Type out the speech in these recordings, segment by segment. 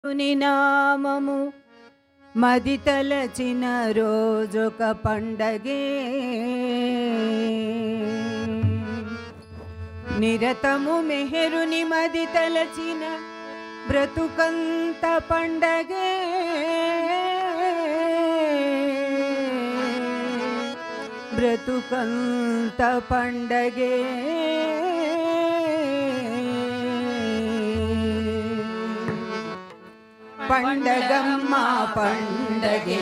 ని నామము మది తలచిన రోజొక పండగే నిరతము మెహరుని మది తలచిన బ్రతుకంత పండగే బ్రతుకంత పండగే పండగమ్మ పండగే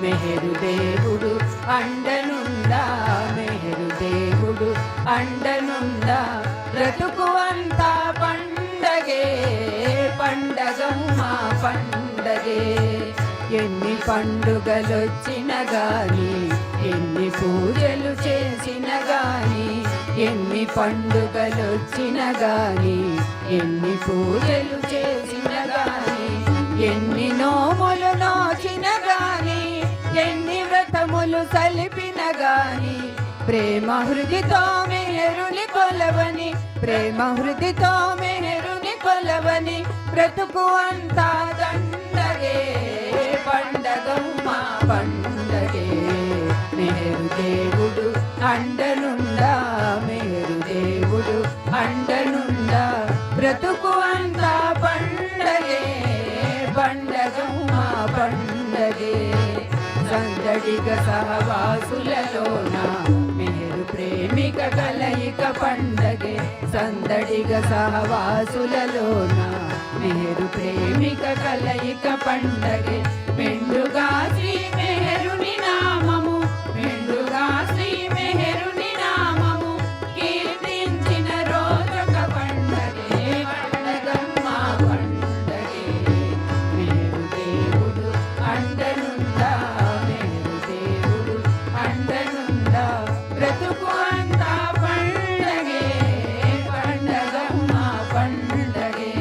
మెహరు దేవుడు అండనుండా మెహరు దేవుడు అండనుండా బ్రతుకు అంతా పండగే పండగమ్మ పండగే ఎన్ని పండుగలొచ్చిన గాని ఎన్ని పూజలు చేసిన గాని ఎన్ని పండుగలొచ్చిన గాని ఎన్ని పూజలు చేసిన గాని ఎన్ని నోములు నోచిన గాని ఎన్ని వ్రతములు సలిపిన గాని ప్రేమ హృదితో మెహరుని కొలవని ప్రేమ హృదితో మెహరుని కొలవని బ్రతుకు అంతా దండగే పండగమ్మ పండగే మెహరు దేవుడు అండనుండా మెహరు దేవుడు అండనుండా బ్రతుకు అంతా పండగే పండగమ్మ పండగే సందడిగ సహవాసులలోన మెహరు ప్రేమిక కలయిక పండగే సందడిగ సహవాసులలోన మెహరు ప్రేమిక కలయిక పండగే మెండుగా శ్రీ మెహరుని నామము మెండుగా శ్రీ మెహరుని నామము కీర్తించిన రోజొక పండగే పండగమ్మ పండగే మెహరు దేవుడు అండనుండా మెహరు దేవుడు అండనుండా బ్రతుకు అంతా పండగే పండగమ్మ పండగే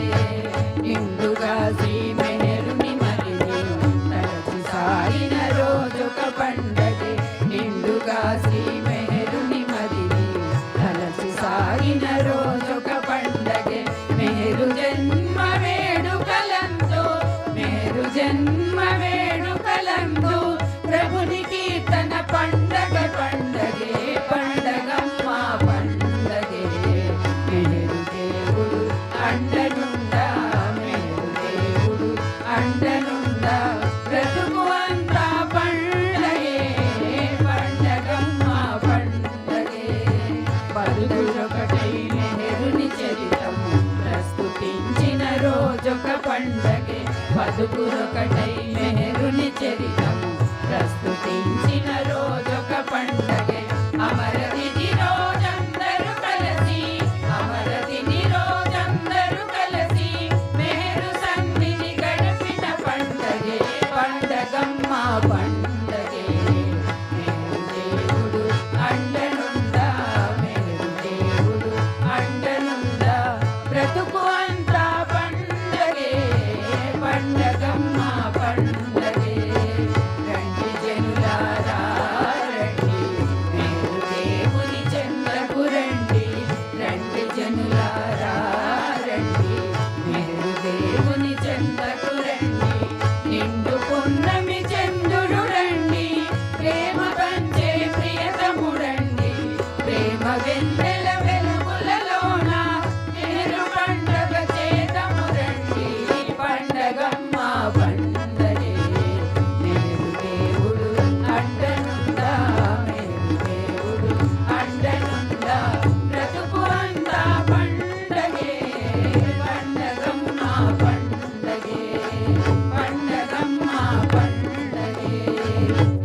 నిండుగా శ్రీ మెహరుని మరిని తలచి సాగిన రోజొక పండగే నిండుగా శ్రీ మెహరుని మరిని తలచి సాగిన రోజొక పండగే మెహరు జన్మ వేడుకలంతో మెహరు జన్మ వేడుకలంతో ప్రభుని కీర్తన పండగ పండగే పండగమ్మ పండగే మెహరు దేవుడు అండనుండా మెహరు దేవుడు అండనుండా బ్రతుకు అంతా పండగే పండగమ్మ పండగే పలుకురొకటై మెహరుని చరితము ప్రస్తుతించిన రోజొక పండగే బతుకురొకటై మెహరుని చరితము ప్రస్తుతించిన రోజొక పండగే అమరతిథి రోజందరూ కలిసి అమరతిథి రోజందరూ కలిసి మెహరు సన్నిధి గడిపిన పండగే పండగమ్మ పండగే మెహరు దేవుడు అండనుండా మెహరు దేవుడు అండనుండా బ్రతుకు అంతా పండగే పండగమ్మ పండగే రండి జనులారా రండి మెహరు దేవుని చెంతకు రండి రండి జనులారా రండి మెహరు దేవుని చెంతకు రండి నిండు పున్నమి చంద్రుడు రండి ప్రేమ పంచే ప్రియతముడండి ప్రేమ వెన్నెల వెలుగులలోన మెహరు పండగ చేతము రండి పండగమ్మ పండగే మెహరు దేవుడు అండనుండా మెహరు దేవుడు అండనుండా బ్రతుకు అంతా పండగే పండగమ్మ పండగే పండగమ్మ పండగే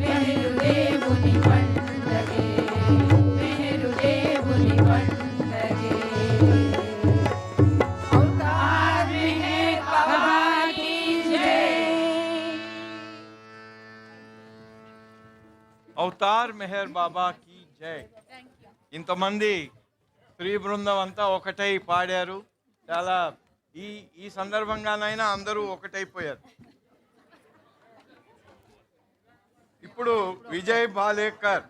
మెహరు దేవుని పండగే మెహరు దేవుని పండగే అవతార్ మెహర్ బాబా కీ జై అవతార్ మెహర్ బాబా కీ జై. ఇంతమంది స్త్రీ బృందం అంతా ఒకటై పాడారు. చాలా ఈ ఈ సందర్భంగానైనా అందరూ ఒకటైపోయారు. ఇప్పుడు విజయ్ బాలేకర్